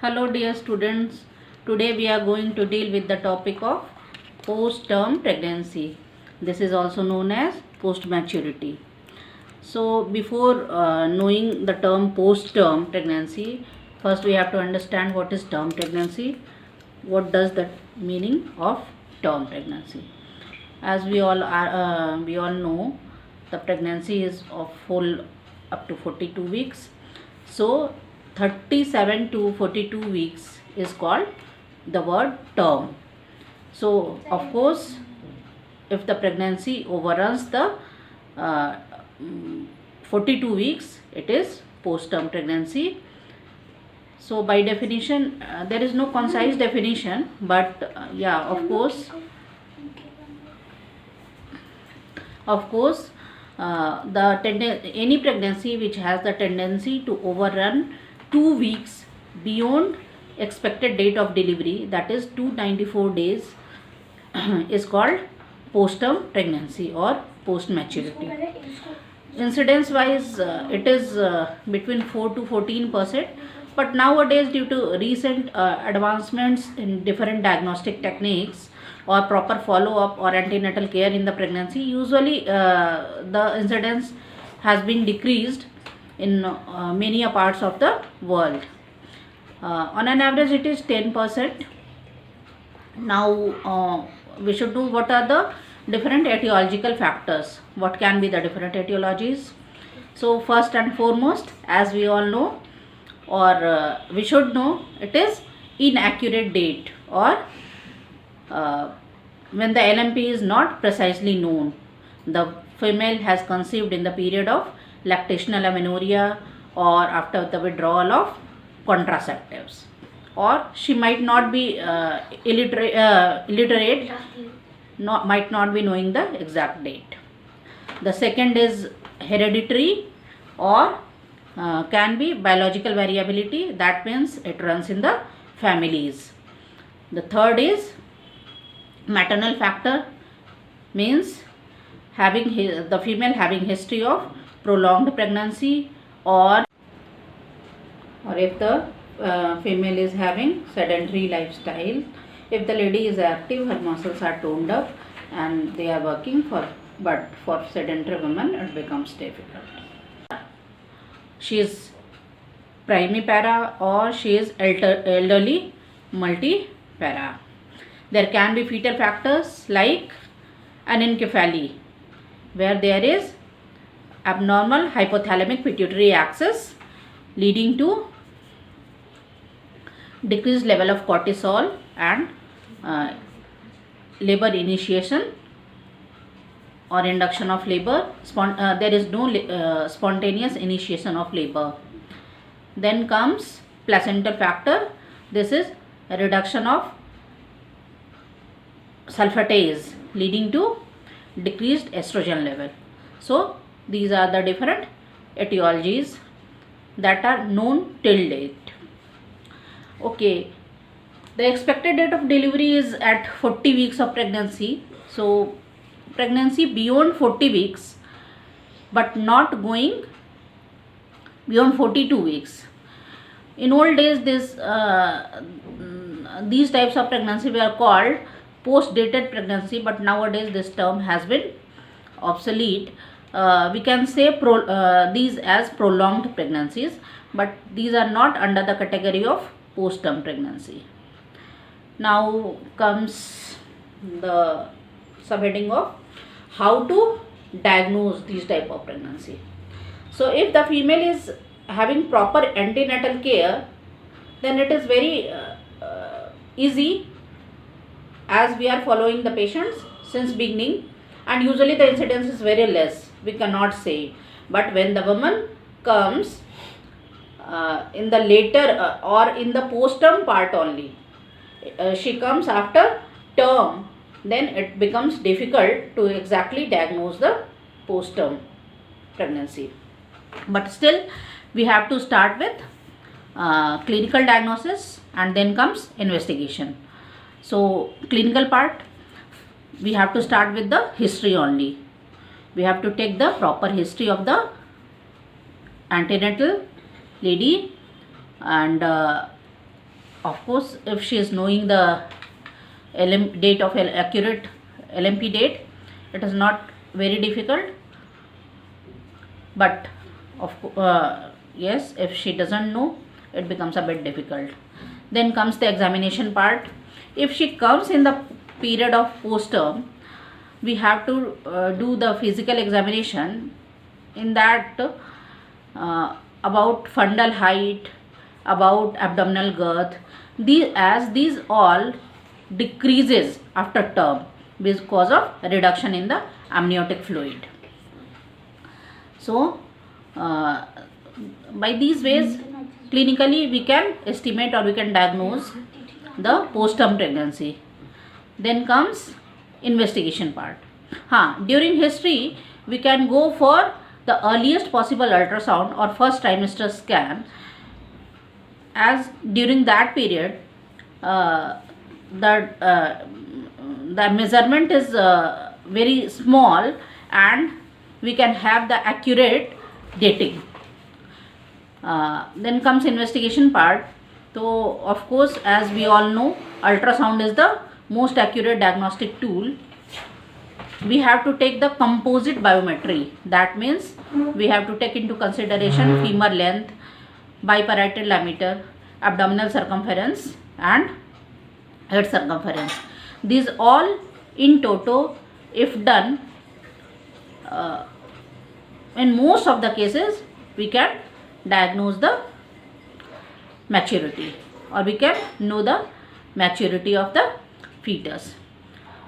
Hello dear students, today we are going to deal with the topic of post-term pregnancy. This is also known as post-maturity. So before knowing the term post-term pregnancy, first we have to understand what is term pregnancy, what does the meaning of term pregnancy. As we all know, the pregnancy is of full up to 42 weeks. So 37 to 42 weeks is called the word term. So of course, if the pregnancy overruns the uh, 42 weeks, it is post-term pregnancy. So by definition, there is no concise definition, but yeah, of course, any pregnancy which has the tendency to overrun 2 weeks beyond expected date of delivery, that is 294 days, is called post-term pregnancy or post-maturity. Incidence wise, it is between 4 to 14%, but nowadays due to recent advancements in different diagnostic techniques or proper follow-up or antenatal care in the pregnancy, usually the incidence has been decreased in many parts of the world. On an average it is 10%. Now we should know what are the different etiological factors. What can be the different etiologies? So first and foremost, as we all know, or we should know, it is inaccurate date, or when the LMP is not precisely known. The female has conceived in the period of lactational amenorrhea or after the withdrawal of contraceptives, or she might not be illiterate, might not be knowing the exact date. The second is hereditary, or can be biological variability, that means it runs in the families. The third is maternal factor, means having the female having history of prolonged pregnancy, or if the female is having sedentary lifestyle. If the lady is active, her muscles are toned up and they are working but for sedentary women it becomes difficult. She is primipara or she is elderly multipara. There can be fetal factors like anencephaly, where there is abnormal hypothalamic pituitary axis leading to decreased level of cortisol and labor initiation or induction of labor. There is no spontaneous initiation of labor. Then comes placental factor. This is a reduction of sulfatase leading to decreased estrogen level. So these are the different etiologies that are known till date. Okay, the expected date of delivery is at 40 weeks of pregnancy. So pregnancy beyond 40 weeks but not going beyond 42 weeks. In old days, these types of pregnancy were called post-dated pregnancy, but nowadays this term has been obsolete. We can say these as prolonged pregnancies, but these are not under the category of post-term pregnancy. Now comes the subheading of how to diagnose these type of pregnancy. So if the female is having proper antenatal care, then it is very easy, as we are following the patients since beginning, and usually the incidence is very less, we cannot say. But when the woman comes in the later or in the post-term part only, she comes after term, then it becomes difficult to exactly diagnose the post-term pregnancy. But still we have to start with clinical diagnosis, and then comes investigation. So clinical part, we have to start with the history only. We have to take the proper history of the antenatal lady, and Of course, if she is knowing the date of accurate LMP date, it is not very difficult. But yes, if she doesn't know, it becomes a bit difficult. Then comes the examination part. If she comes in the period of post term, we have to do the physical examination. In that, about fundal height, about abdominal girth, these all decreases after term because of reduction in the amniotic fluid. So by these ways, clinically we can estimate or we can diagnose the post-term pregnancy. Then comes investigation part. During history, we can go for the earliest possible ultrasound or first trimester scan, as during that period the measurement is very small and we can have the accurate dating. Then comes investigation part. So of course, as we all know, ultrasound is the most accurate diagnostic tool. We have to take the composite biometry. That means we have to take into consideration femur length, biparietal diameter, abdominal circumference and head circumference. These all in toto, if done, in most of the cases we can diagnose the maturity, or we can know the maturity of the fetus.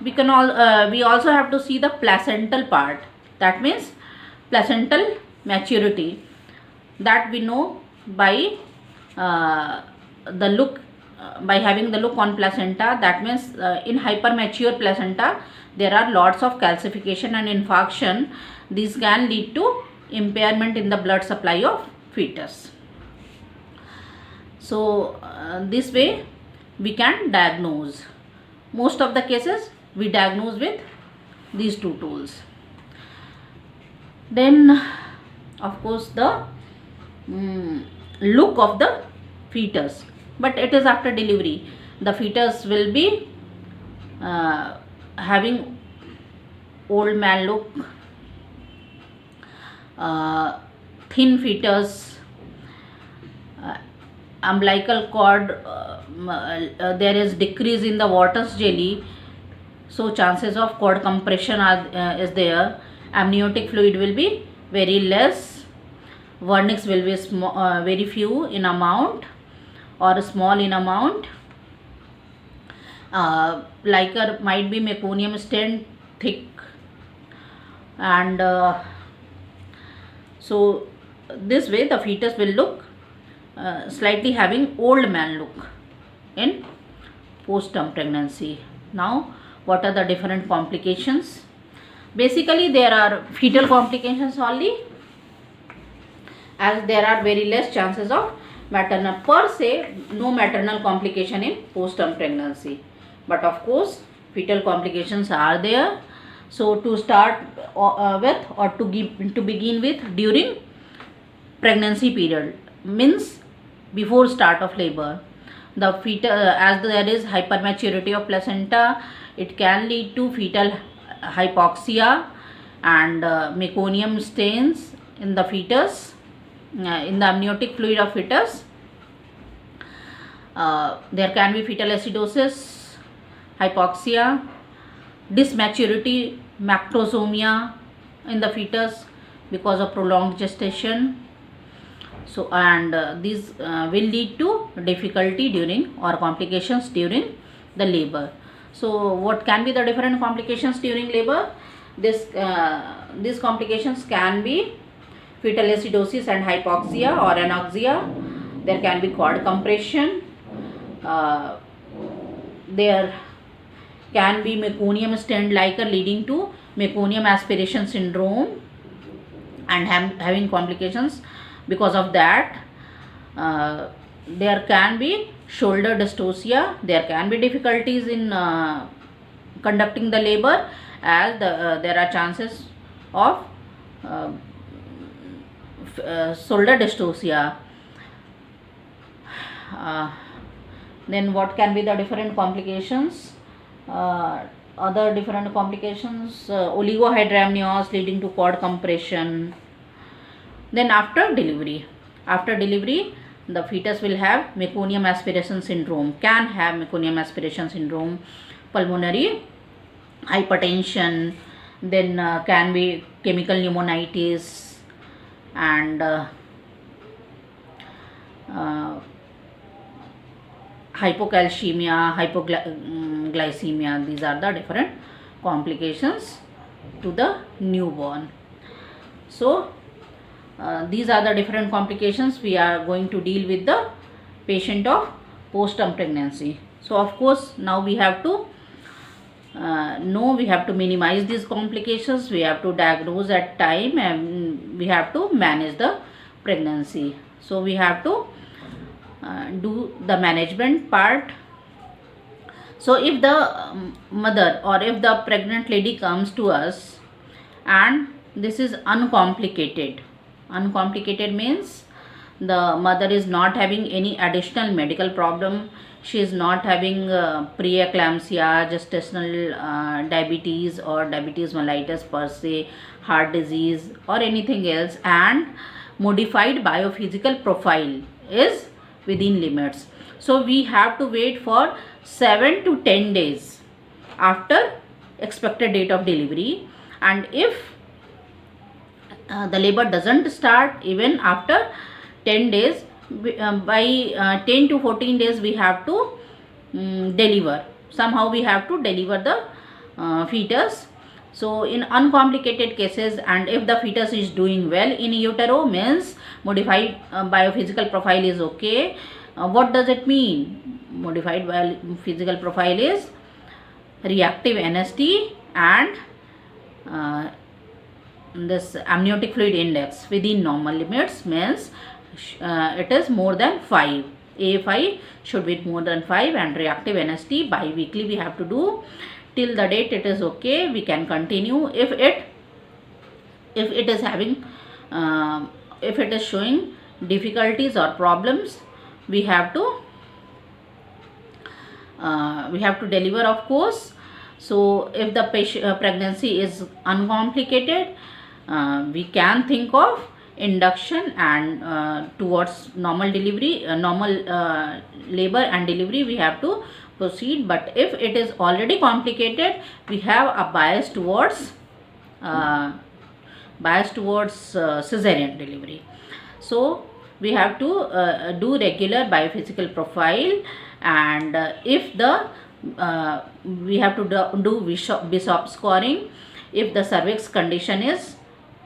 We also have to see the placental part. That means placental maturity, that we know by the look, by having the look on placenta. That means in hypermature placenta there are lots of calcification and infarction. These can lead to impairment in the blood supply of fetus. So this way we can diagnose. Most of the cases we diagnose with these two tools. Then of course the look of the fetus, but it is after delivery. The fetus will be having old man look, thin fetus, umbilical cord, there is decrease in the Waters jelly, so chances of cord compression is there. Amniotic fluid will be very less. Vernix will be very few in amount or small in amount. Liquor might be meconium stent thick, and so this way the fetus will look slightly having old man look in post-term pregnancy. Now, what are the different complications? Basically, there are fetal complications only, as there are very less chances of maternal, per se no maternal complication in post-term pregnancy. But of course, fetal complications are there. So to start with, or to begin with, during pregnancy period, means before start of labor, the fetal, as there is hypermaturity of placenta, it can lead to fetal hypoxia and meconium stains in the fetus, in the amniotic fluid of fetus. There can be fetal acidosis, hypoxia, dysmaturity, macrosomia in the fetus because of prolonged gestation. So, and these will lead to difficulty during, or complications during, the labor. So what can be the different complications during labor? These complications can be fetal acidosis and hypoxia or anoxia. There can be cord compression. There can be meconium stent liquor leading to meconium aspiration syndrome and having complications because of that. There can be shoulder dystocia. There can be difficulties in conducting the labor, as there are chances of shoulder dystocia. Then what can be the different complications? Other different complications, oligohydramnios leading to cord compression. Then after delivery, the fetus will have meconium aspiration syndrome, can have meconium aspiration syndrome, pulmonary hypertension, then can be chemical pneumonitis, and hypocalcemia, hypoglycemia. These are the different complications to the newborn. So these are the different complications we are going to deal with the patient of postpartum pregnancy. So of course now we have to we have to minimize these complications, we have to diagnose at time, and we have to manage the pregnancy. So we have to do the management part. So if the mother or if the pregnant lady comes to us and this is uncomplicated means the mother is not having any additional medical problem, she is not having preeclampsia, gestational diabetes or diabetes mellitus per se, heart disease or anything else, and modified biophysical profile is within limits. So we have to wait for 7 to 10 days after expected date of delivery, and if the labor doesn't start even after 10 days, by 10 to 14 days we have to deliver. Somehow we have to deliver the fetus. So in uncomplicated cases, and if the fetus is doing well in utero, means modified biophysical profile is okay. What does it mean? Modified biophysical profile is reactive NST and this amniotic fluid index within normal limits, means it is more than 5. A5 should be more than 5, and reactive NST bi-weekly we have to do. Till the date it is okay, we can continue. If it is having if it is showing difficulties or problems, we have to deliver, of course. So if the pregnancy is uncomplicated, we can think of induction and towards normal delivery, normal labor and delivery we have to proceed. But if it is already complicated, we have a bias towards cesarean delivery. So we have to do regular biophysical profile, and if the we have to do Bishop scoring. If the cervix condition is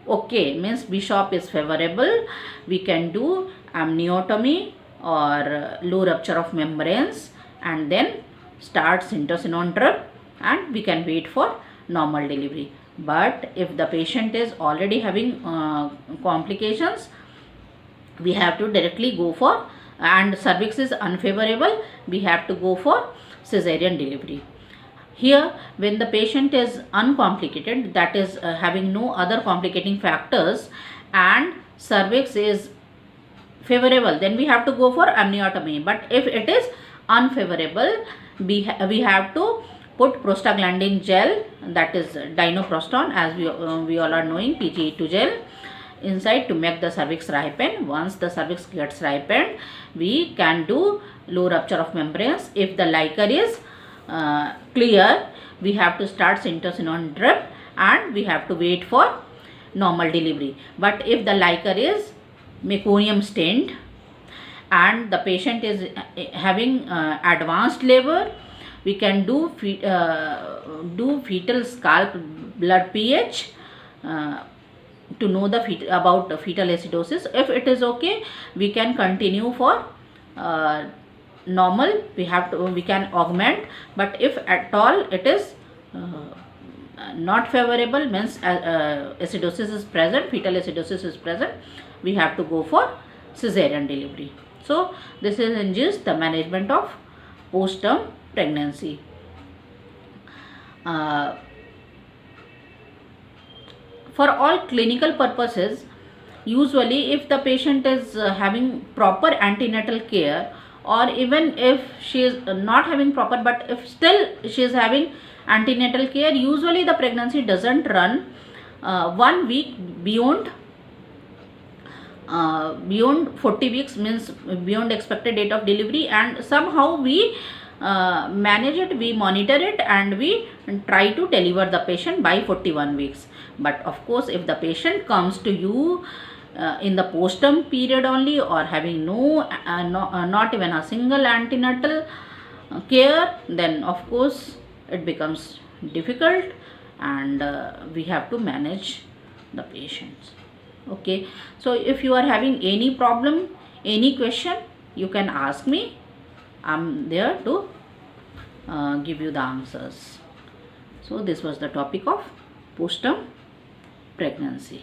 okay, means Bishop is favorable, we can do amniotomy or low rupture of membranes and then start syntocinon drip, and we can wait for normal delivery. But if the patient is already having complications, we have to directly go for, and cervix is unfavorable, we have to go for cesarean delivery. Here, when the patient is uncomplicated, that is having no other complicating factors, and cervix is favorable, then we have to go for amniotomy. But if it is unfavorable, we have to put prostaglandin gel, that is dinoproston, as we all are knowing, PGE2 gel, inside to make the cervix ripen. Once the cervix gets ripened, we can do low rupture of membranes. If the liquor is clear, we have to start syntocinon drip, and we have to wait for normal delivery. But if the liquor is meconium stained and the patient is having advanced labor, we can do fetal scalp blood pH to know about the fetal acidosis. If it is okay, we can continue for normal, we can augment. But if at all it is not favorable, means acidosis is present, fetal acidosis is present, we have to go for cesarean delivery. So this is in gist the management of postpartum pregnancy. For all clinical purposes, usually if the patient is having proper antenatal care or even if she is not having proper, but if still she is having antenatal care, usually the pregnancy doesn't run 1 week beyond 40 weeks, means beyond expected date of delivery, and somehow we manage it, we monitor it, and we try to deliver the patient by 41 weeks. But of course, if the patient comes to you in the postterm period only, or having not even a single antenatal care, then of course it becomes difficult, and we have to manage the patients. Okay, so if you are having any problem, any question, you can ask me. I'm there to give you the answers. So this was the topic of postterm pregnancy.